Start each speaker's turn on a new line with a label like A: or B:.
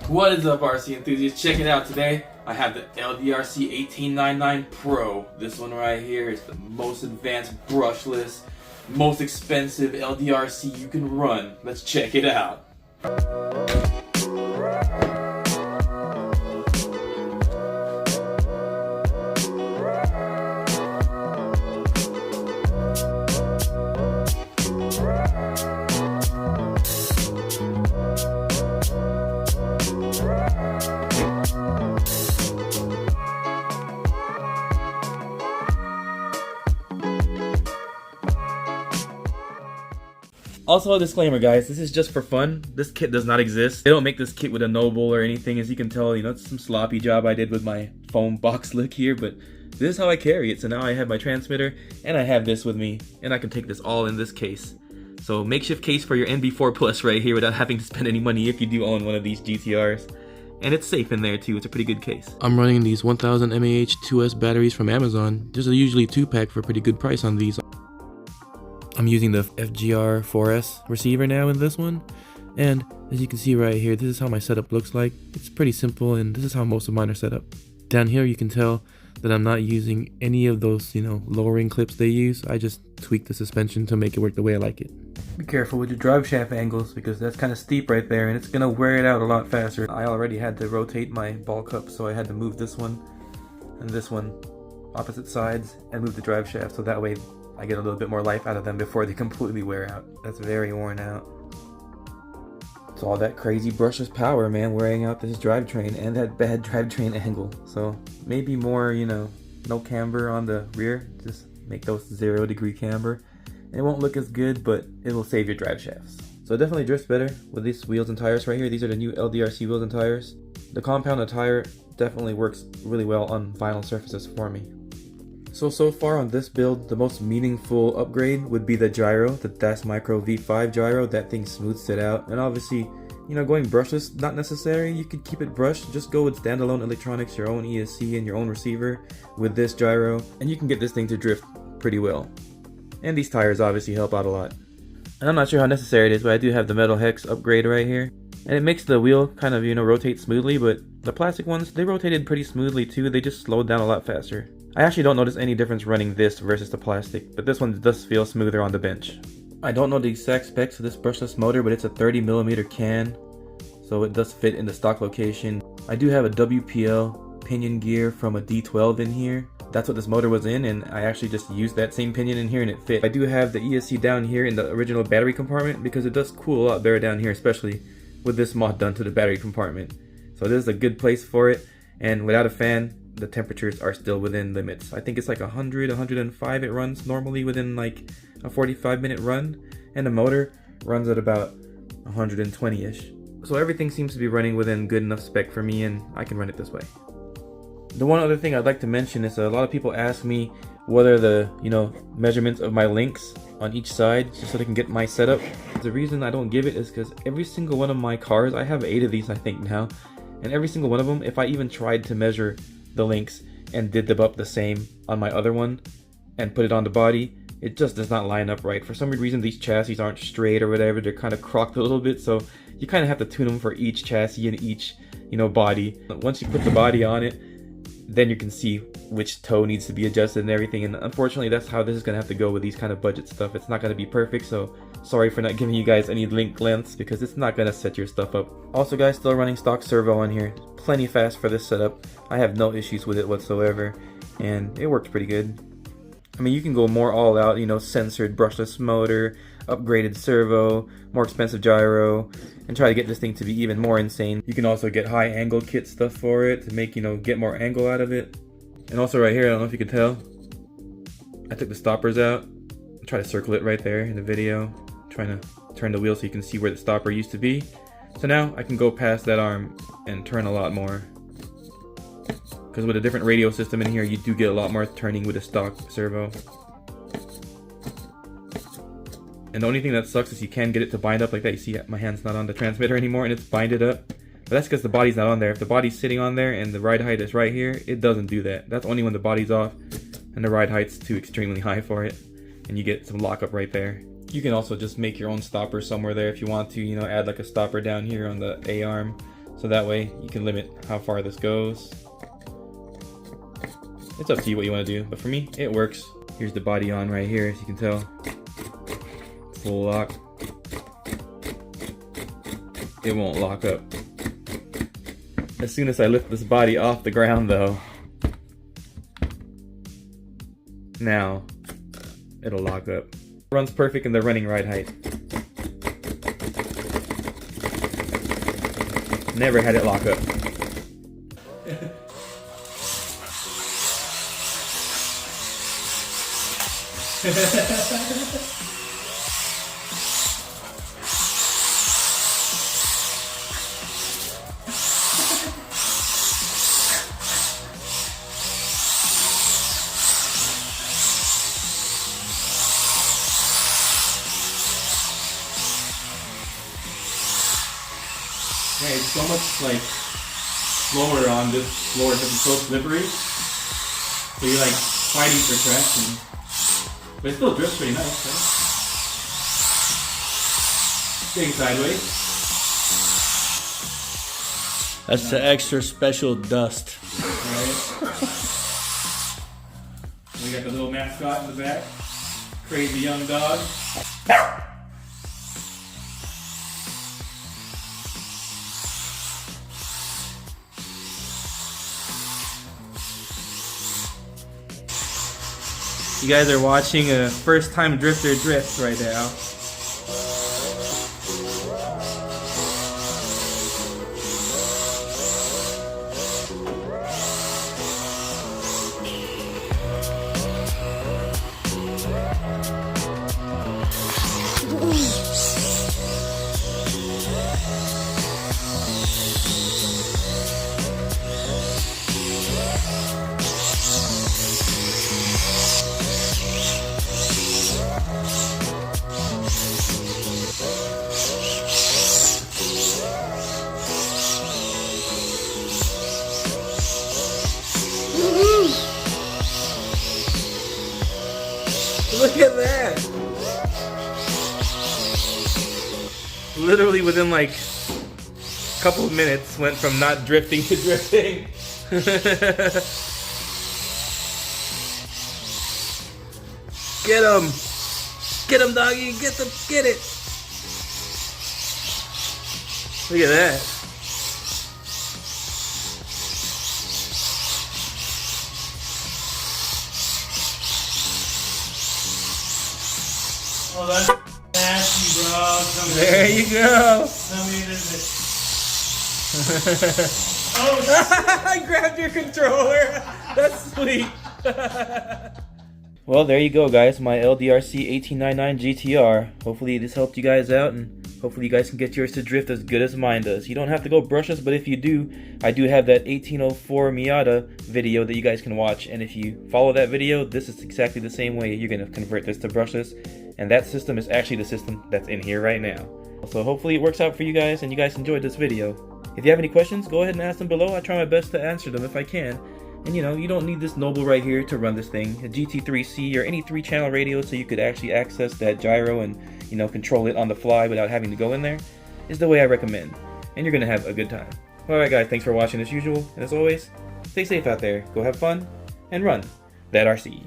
A: What is up, RC enthusiasts? Check it out today. I have the LDRC 1899 Pro. This one right here is the most advanced brushless, most expensive LDRC you can run. Let's check it out. Also, a disclaimer, guys, this is just for fun. This kit does not exist. They don't make this kit with a Noble or anything. As you can tell, it's some sloppy job I did with my foam box look here, but this is how I carry it. So now I have my transmitter, and I have this with me, and I can take this all in this case. So makeshift case for your NB4 Plus right here without having to spend any money if you do own one of these GTRs. And it's safe in there too, it's a pretty good case.
B: I'm running these 1000 mAh 2S batteries from Amazon. There's a usually 2-pack for a pretty good price on these. I'm using the FGR 4S receiver now in this one, and as you can see right here, this is how my setup looks like. It's pretty simple, and this is how most of mine are set up. Down here you can tell that I'm not using any of those, lowering clips they use. I just tweak the suspension to make it work the way I like it. Be careful with your drive shaft angles because that's kind of steep right there, and it's gonna wear it out a lot faster. I already had to rotate my ball cup, so I had to move this one and this one opposite sides and move the drive shaft so that way I get a little bit more life out of them before they completely wear out. That's very worn out. It's all that crazy brushless power, man, wearing out this drivetrain and that bad drivetrain angle. So maybe more, no camber on the rear. Just make those 0-degree camber. And it won't look as good, but it will save your drive shafts. So it definitely drifts better with these wheels and tires right here. These are the new LDRC wheels and tires. The compound tire definitely works really well on vinyl surfaces for me. So far on this build, the most meaningful upgrade would be the gyro, the dasmikro V5 gyro. That thing smooths it out. And obviously, going brushless, not necessary. You could keep it brushed. Just go with standalone electronics, your own ESC and your own receiver with this gyro, and you can get this thing to drift pretty well. And these tires obviously help out a lot. And I'm not sure how necessary it is, but I do have the metal Hex Upgrade right here. And it makes the wheel kind of, rotate smoothly, but the plastic ones, they rotated pretty smoothly too. They just slowed down a lot faster. I actually don't notice any difference running this versus the plastic, but this one does feel smoother on the bench. I don't know the exact specs of this brushless motor, but it's a 30mm can, so it does fit in the stock location. I do have a WPL pinion gear from a D12 in here. That's what this motor was in, and I actually just used that same pinion in here and it fit. I do have the ESC down here in the original battery compartment because it does cool a lot better down here, especially with this mod done to the battery compartment. So this is a good place for it, and without a fan, the temperatures are still within limits. I think it's like 100, 105 it runs normally within like a 45-minute run, and the motor runs at about 120-ish. So everything seems to be running within good enough spec for me, and I can run it this way. The one other thing I'd like to mention is a lot of people ask me what are the measurements of my links on each side just so they can get my setup. The reason I don't give it is because every single one of my cars, I have 8 of these I think now, and every single one of them, if I even tried to measure the links and did them up the same on my other one and put it on the body, it just does not line up right. For some reason these chassis aren't straight or whatever, they're kind of crocked a little bit, so you kind of have to tune them for each chassis and each body. Once you put the body on it, then you can see which toe needs to be adjusted and everything, and unfortunately that's how this is gonna have to go with these kind of budget stuff. It's not gonna be perfect, so sorry for not giving you guys any link lengths because it's not gonna set your stuff up. Also guys, still running stock servo on here, plenty fast for this setup. I have no issues with it whatsoever, and it works pretty good. I mean, you can go more all out, censored brushless motor, upgraded servo, more expensive gyro, and try to get this thing to be even more insane. You can also get high angle kit stuff for it to make, get more angle out of it. And also right here, I don't know if you can tell, I took the stoppers out. Try to circle it right there in the video, trying to turn the wheel so you can see where the stopper used to be. So now I can go past that arm and turn a lot more. Because with a different radio system in here, you do get a lot more turning with a stock servo. And the only thing that sucks is you can't get it to bind up like that. You see my hand's not on the transmitter anymore and it's binded up. But that's because the body's not on there. If the body's sitting on there and the ride height is right here, it doesn't do that. That's only when the body's off and the ride height's too extremely high for it. And you get some lockup right there. You can also just make your own stopper somewhere there if you want to, add like a stopper down here on the A-arm
A: So that way you can limit how far this goes. It's up to you what you want to do, but for me, it works. Here's the body on right here, as you can tell. Full lock. It won't lock up. As soon as I lift this body off the ground though, now it'll lock up. Runs perfect in the running ride height. Never had it lock up. Yeah, it's so much like slower on this floor because it's so slippery. So you're like fighting for traction. But it still drifts pretty nice, right? Getting sideways.
C: That's the extra special dust.
A: Right. We got the little mascot in the back. Crazy young dog. You guys are watching a first time drifter drift right now. Look at that! Literally within like a couple of minutes went from not drifting to drifting. Get him! Get him, doggy! Get it! Look at that.
C: Oh, that's nasty, bro.
A: There you go.
C: Tell me this is.
A: Oh, I grabbed your controller. That's sweet. Well, there you go, guys. My LDRC 1899 GTR. Hopefully this helped you guys out, and hopefully you guys can get yours to drift as good as mine does. You don't have to go brushless, but if you do, I do have that 1804 Miata video that you guys can watch. And if you follow that video, this is exactly the same way you're going to convert this to brushless. And that system is actually the system that's in here right now. So hopefully it works out for you guys and you guys enjoyed this video. If you have any questions, go ahead and ask them below. I try my best to answer them if I can. And you know, you don't need this Noble right here to run this thing. A GT3C or any 3-channel radio so you could actually access that gyro and, you know, control it on the fly without having to go in there is the way I recommend. And you're going to have a good time. Alright guys, thanks for watching as usual. And as always, stay safe out there. Go have fun and run that RC.